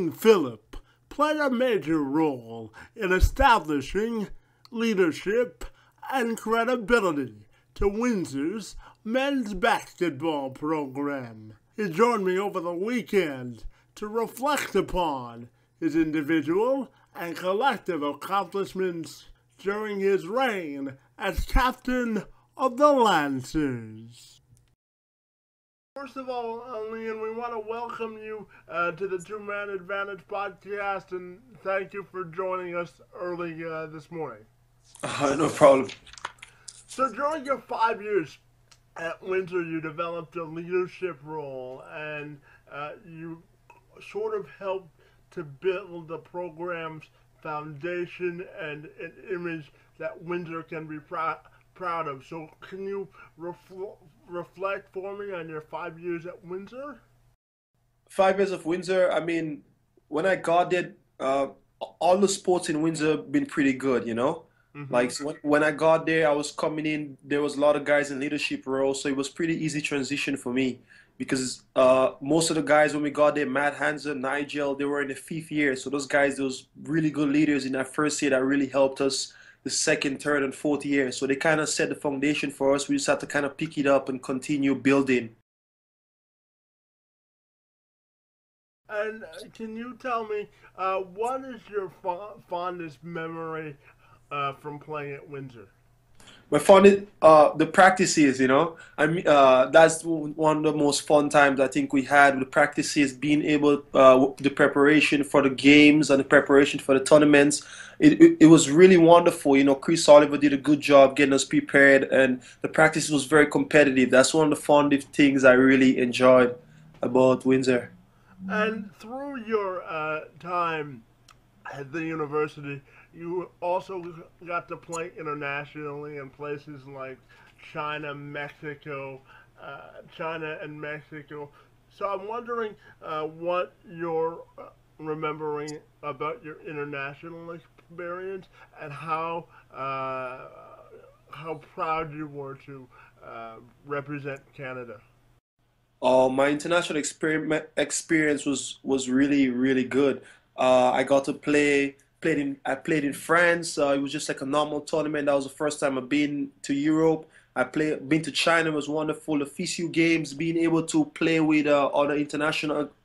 Lien Phillip played a major role in establishing leadership and credibility to Windsor's men's basketball program. He joined me over the weekend to reflect upon his individual and collective accomplishments during his reign as captain of the Lancers. First of all, Lien, we want to welcome you to the Two-Man Advantage Podcast, and thank you for joining us early this morning. No problem. So during your 5 years at Windsor, you developed a leadership role, and you sort of helped to build the program's foundation and an image that Windsor can be proud of. So can you reflect for me on your 5 years at Windsor? 5 years of Windsor, I mean, when I got there, all the sports in Windsor been pretty good, you know? Mm-hmm. Like, so when I got there, I was coming in, there was a lot of guys in leadership roles, so it was pretty easy transition for me. Because most of the guys, when we got there, Matt Hansen, Nigel, they were in the 5th year. So those guys, those really good leaders in that first year that really helped us the 2nd, 3rd, and 4th year. So they kind of set the foundation for us. We just had to kind of pick it up and continue building. And can you tell me, what is your fondest memory from playing at Windsor? My fun, the practices, you know. I mean, that's one of the most fun times I think we had. The practices, being able, the preparation for the games and the preparation for the tournaments. It was really wonderful. You know, Chris Oliver did a good job getting us prepared, and the practice was very competitive. That's one of the fondest things I really enjoyed about Windsor. And through your time at the university, you also got to play internationally in places like China and Mexico. So I'm wondering what you're remembering about your international experience and how proud you were to represent Canada. My international experience was really, really good. I got to I played in France. It was just like a normal tournament. That was the first time I've been to Europe. Been to China. It was wonderful. The FISU games, being able to play with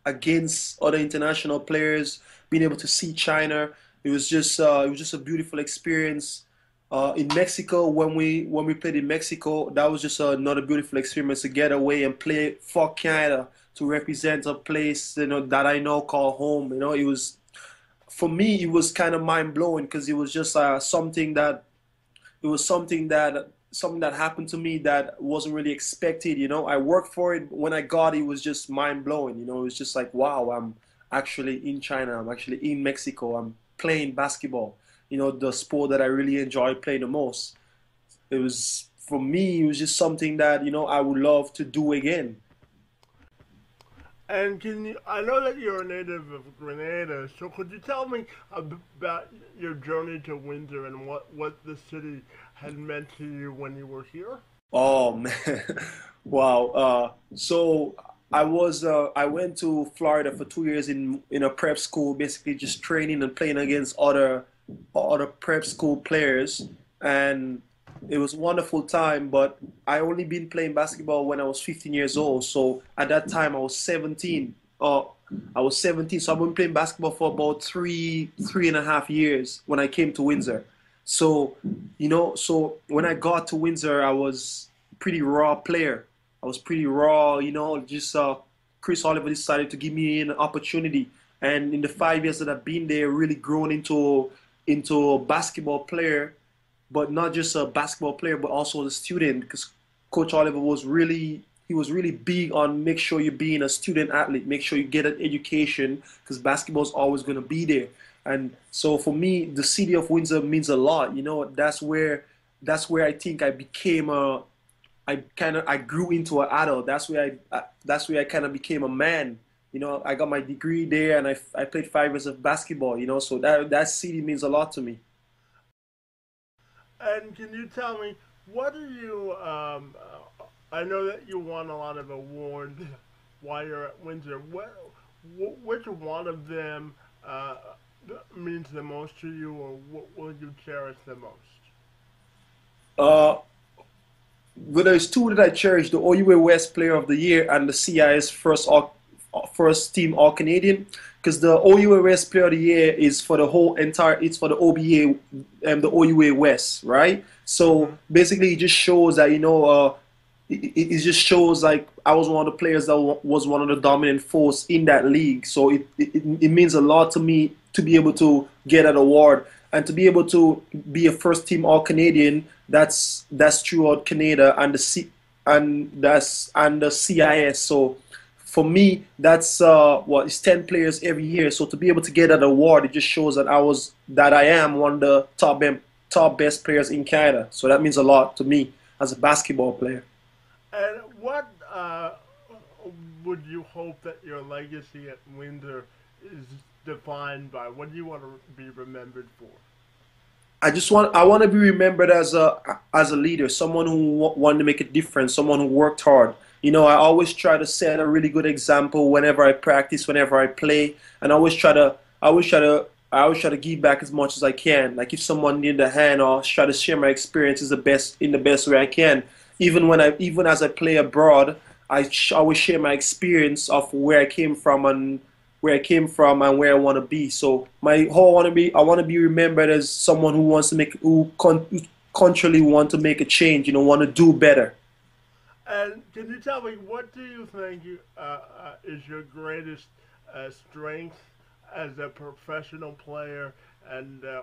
against other international players, being able to see China. It was just a beautiful experience. In Mexico, when we played in Mexico, that was just another beautiful experience to get away and play for Canada, to represent a place, you know, that I know called home. You know, it was, for me, it was kind of mind blowing, because it was just something that happened to me that wasn't really expected. You know, I worked for it. When I got it, it was just mind blowing. You know, it was just like, wow, I'm actually in China. I'm actually in Mexico. I'm playing basketball. You know, the sport that I really enjoy playing the most. It was, for me, it was just something that, you know, I would love to do again. And I know that you're a native of Grenada, so could you tell me about your journey to Windsor and what the city had meant to you when you were here? Oh, man. Wow. So I went to Florida for 2 years in a prep school, basically just training and playing against other prep school players, and it was a wonderful time. But I only been playing basketball when I was 15 years old. So at that time I was 17. So I've been playing basketball for about three and a half years when I came to Windsor. So, you know, so when I got to Windsor, I was pretty raw player. I was pretty raw, you know, just Chris Oliver decided to give me an opportunity. And in the 5 years that I've been there, really grown into a basketball player, but not just a basketball player, but also a student, because Coach Oliver was really big on make sure you're being a student athlete, make sure you get an education, because basketball is always going to be there. And so for me, the city of Windsor means a lot. You know, that's where I think I became I grew into an adult. That's where I kind of became a man. You know, I got my degree there, and I played 5 years of basketball, you know, so that city means a lot to me. And can you tell me, what do you, I know that you won a lot of awards while you're at Windsor. which one of them means the most to you, or what will you cherish the most? Uh, but there's two that I cherish: the OUA West Player of the Year and the CIS first team All Canadian. Because the OUA West Player of the Year is for the whole entire, it's for the OBA and the OUA West, right? So Mm-hmm. basically, it just shows that it just shows like I was one of the players that was one of the dominant force in that league. So it means a lot to me to be able to get an award and to be able to be a first team All Canadian. That's throughout Canada and the CIS. So for me, that's it's 10 players every year. So to be able to get an award, it just shows that I am one of the top best players in Canada. So that means a lot to me as a basketball player. And what would you hope that your legacy at Windsor is defined by? What do you want to be remembered for? I want to be remembered as a leader, someone who wanted to make a difference, someone who worked hard. I always try to set a really good example whenever I practice, whenever I play, and I always try to give back as much as I can. Like if someone needed a hand, or try to share my experiences the best way I can. Even as I play abroad, always share my experience of where I came from and where I want to be. So I want to be remembered as someone who contrarily want to make a change. Want to do better. And can you tell me, what do you think is your greatest strength as a professional player, and a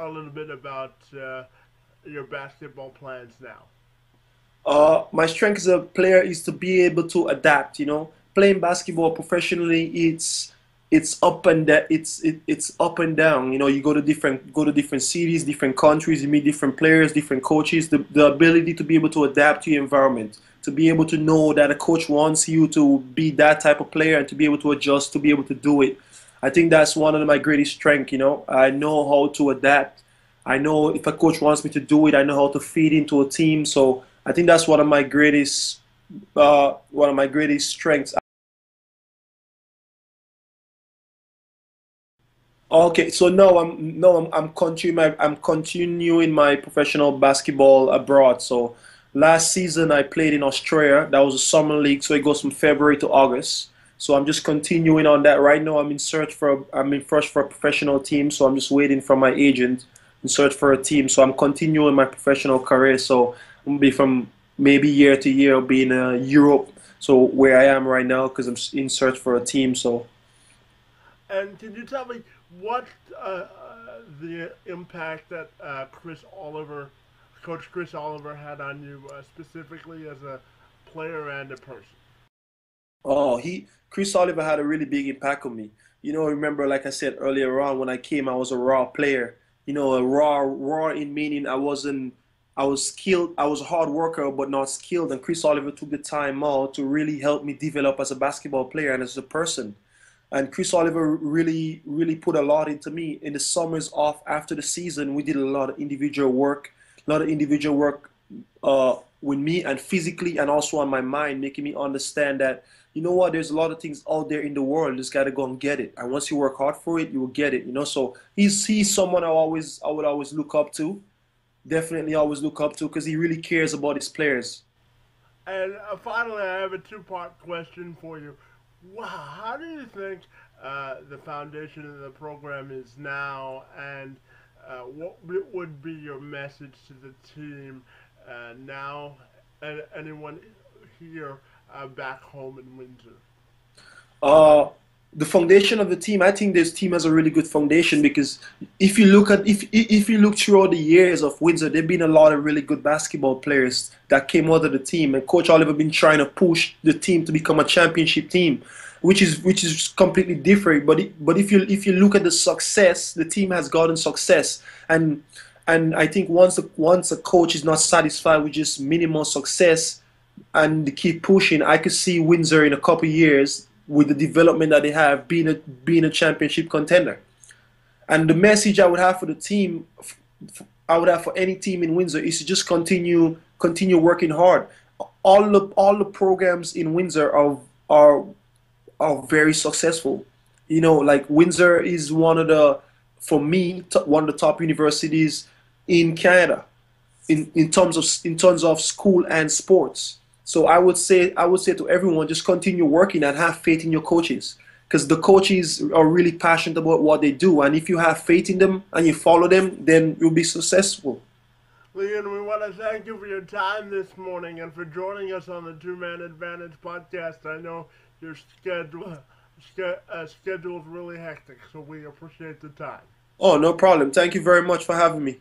little bit about your basketball plans now? My strength as a player is to be able to adapt. Playing basketball professionally, it's up and it's up and down. You go to different cities, different countries, you meet different players, different coaches. The ability to be able to adapt to your environment, to be able to know that a coach wants you to be that type of player, and to be able to adjust, to be able to do it. I think that's one of my greatest strengths. I know how to adapt. I know if a coach wants me to do it, I know how to fit into a team. So I think that's one of my greatest strengths. Okay, so I'm continuing my professional basketball abroad. So last season I played in Australia. That was a summer league, so it goes from February to August. So I'm just continuing on that. Right now I'm in search for a professional team. So I'm just waiting for my agent in search for a team. So I'm continuing my professional career. So I'm gonna be from maybe year to year, I'll be in Europe. So where I am right now, because I'm in search for a team. So. And can you tell me what the impact that Coach Chris Oliver, had on you specifically as a player and a person? Oh, Chris Oliver had a really big impact on me. Remember, like I said earlier on, when I came, I was a raw player. A raw in meaning I was skilled, I was a hard worker, but not skilled. And Chris Oliver took the time out to really help me develop as a basketball player and as a person. And Chris Oliver really, really put a lot into me. In the summers off after the season, we did a lot of individual work with me and physically and also on my mind, making me understand that, there's a lot of things out there in the world. You just got to go and get it. And once you work hard for it, you will get it. So he's someone I would always look up to. Definitely always look up to because he really cares about his players. And finally, I have a two-part question for you. How do you think the foundation of the program is now, and what would be your message to the team now, and anyone here back home in Windsor? Uh, the foundation of the team, I think this team has a really good foundation because if you look throughout the years of Windsor, there've been a lot of really good basketball players that came out of the team, and Coach Oliver been trying to push the team to become a championship team, which is completely different. But if you look at the success, the team has gotten success, and I think once a coach is not satisfied with just minimal success and they keep pushing, I could see Windsor in a couple of years with the development that they have being a championship contender. And the message I would have for the team, I would have for any team in Windsor, is to just continue working hard. All the programs in Windsor are are very successful. You know, like Windsor is one of the, for me, one of the top universities in Canada in terms of school and sports. So I would say to everyone, just continue working and have faith in your coaches, because the coaches are really passionate about what they do, and if you have faith in them and you follow them, then you'll be successful. Lien, we want to thank you for your time this morning and for joining us on the Two Man Advantage podcast. I know your schedule is really hectic, so we appreciate the time. Oh, no problem. Thank you very much for having me.